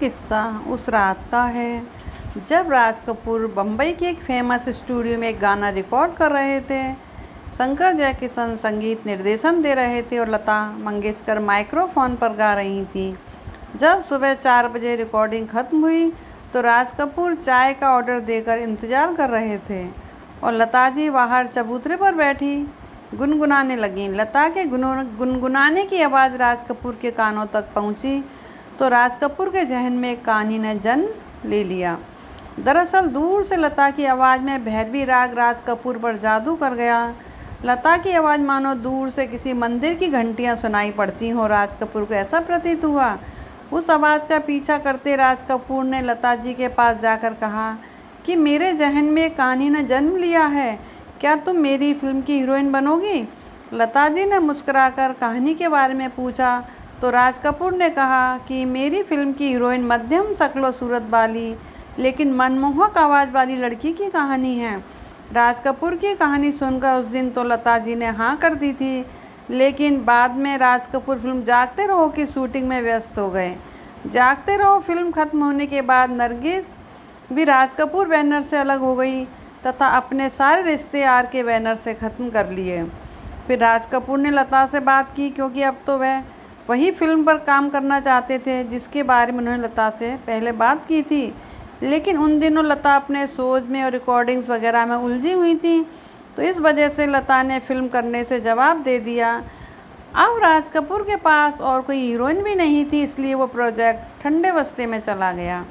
किस्सा उस रात का है जब राज कपूर बम्बई के एक फेमस स्टूडियो में एक गाना रिकॉर्ड कर रहे थे। शंकर जयकिशन संगीत निर्देशन दे रहे थे और लता मंगेशकर माइक्रोफोन पर गा रही थी। जब सुबह 4 बजे रिकॉर्डिंग ख़त्म हुई तो राज कपूर चाय का ऑर्डर देकर इंतज़ार कर रहे थे और लता जी बाहर चबूतरे पर बैठी गुनगुनाने लगीं। लता के गुनगुनाने की आवाज़ राज कपूर के कानों तक पहुंची तो राज कपूर के जहन में एक कहानी ने जन्म ले लिया। दरअसल दूर से लता की आवाज़ में भैरवी राग राज कपूर पर जादू कर गया। लता की आवाज़ मानो दूर से किसी मंदिर की घंटियां सुनाई पड़ती हों। राज कपूर को ऐसा प्रतीत हुआ। उस आवाज़ का पीछा करते राज कपूर ने लता जी के पास जाकर कहा कि मेरे जहन में एक कहानी ने जन्म लिया है, क्या तुम मेरी फिल्म की हीरोइन बनोगी? लता जी ने मुस्कुराकर कहानी के बारे में पूछा तो राज कपूर ने कहा कि मेरी फिल्म की हीरोइन मध्यम शक्ल सूरत वाली लेकिन मनमोहक आवाज़ वाली लड़की की कहानी है। राज कपूर की कहानी सुनकर उस दिन तो लता जी ने हाँ कर दी थी, लेकिन बाद में राज कपूर फिल्म जागते रहो की शूटिंग में व्यस्त हो गए। जागते रहो फिल्म खत्म होने के बाद नरगिस भी राज कपूर बैनर से अलग हो गई तथा अपने सारे रिश्ते आर के बैनर से ख़त्म कर लिए। फिर राज कपूर ने लता से बात की क्योंकि अब तो वह वही फिल्म पर काम करना चाहते थे जिसके बारे में उन्होंने लता से पहले बात की थी, लेकिन उन दिनों लता अपने शोज़ में और रिकॉर्डिंग्स वगैरह में उलझी हुई थी, तो इस वजह से लता ने फिल्म करने से जवाब दे दिया। अब राज कपूर के पास और कोई हीरोइन भी नहीं थी, इसलिए वो प्रोजेक्ट ठंडे बस्ते में चला गया।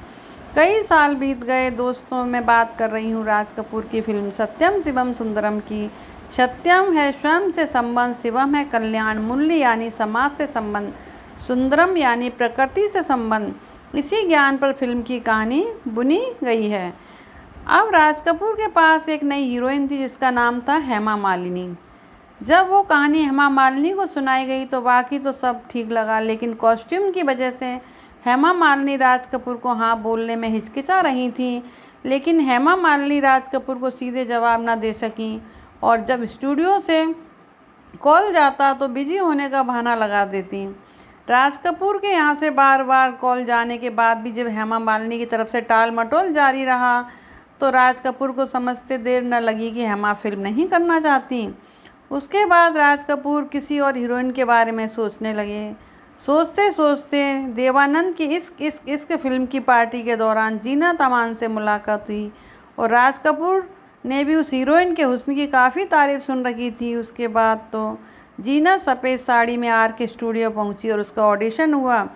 कई साल बीत गए। दोस्तों, मैं बात कर रही हूँ राज कपूर की फिल्म सत्यम शिवम सुंदरम की। सत्यम है स्वयं से संबंध, शिवम है कल्याण, मूल्य यानी समाज से संबंध, सुंदरम यानी प्रकृति से संबंध। इसी ज्ञान पर फिल्म की कहानी बुनी गई है। अब राज कपूर के पास एक नई हीरोइन थी जिसका नाम था हेमा मालिनी। जब वो कहानी हेमा मालिनी को सुनाई गई तो बाकी तो सब ठीक लगा, लेकिन कॉस्ट्यूम की वजह से हेमा मालिनी राज कपूर को हाँ बोलने में हिचकिचा रही थी। लेकिन हेमा मालिनी राज कपूर को सीधे जवाब ना दे सकी और जब स्टूडियो से कॉल जाता तो बिजी होने का बहाना लगा देती। राज कपूर के यहाँ से बार बार कॉल जाने के बाद भी जब हेमा मालिनी की तरफ से टाल मटोल जारी रहा तो राज कपूर को समझते देर न लगी कि हेमा फिल्म नहीं करना चाहती। उसके बाद राज कपूर किसी और हीरोइन के बारे में सोचने लगे। सोचते सोचते देवानंद की इश्क फिल्म की पार्टी के दौरान जीनत अमान से मुलाकात हुई और राज कपूर ने भी उस हीरोइन के हुस्न की काफ़ी तारीफ सुन रखी थी। उसके बाद तो जीनत सफ़ेद साड़ी में आर के स्टूडियो पहुंची और उसका ऑडिशन हुआ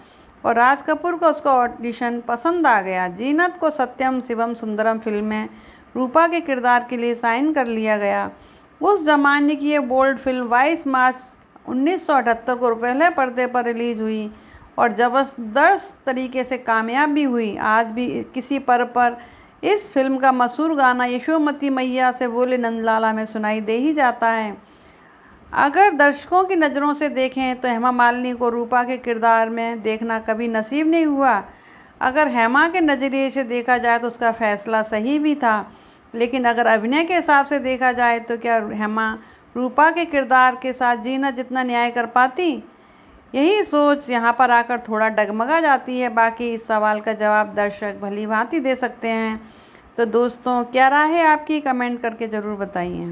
और राज कपूर को उसका ऑडिशन पसंद आ गया। जीनत को सत्यम शिवम सुंदरम फिल्म में रूपा के किरदार के लिए साइन कर लिया गया। उस ज़माने की ये बोल्ड फिल्म 22 मार्च 1978 को पहले पर्दे पर रिलीज़ हुई और ज़बरदस्त तरीके से कामयाब भी हुई। आज भी किसी पर्व पर इस फिल्म का मशहूर गाना यशोमती मैया से बोले नंदलाला में सुनाई दे ही जाता है। अगर दर्शकों की नज़रों से देखें तो हेमा मालिनी को रूपा के किरदार में देखना कभी नसीब नहीं हुआ। अगर हेमा के नज़रिए से देखा जाए तो उसका फ़ैसला सही भी था, लेकिन अगर अभिनय के हिसाब से देखा जाए तो क्या हेमा रूपा के किरदार के साथ जीनत जितना न्याय कर पाती? यही सोच यहाँ पर आकर थोड़ा डगमगा जाती है। बाकी इस सवाल का जवाब दर्शक भली भांति दे सकते हैं। तो दोस्तों, क्या राय है आपकी? कमेंट करके ज़रूर बताइए।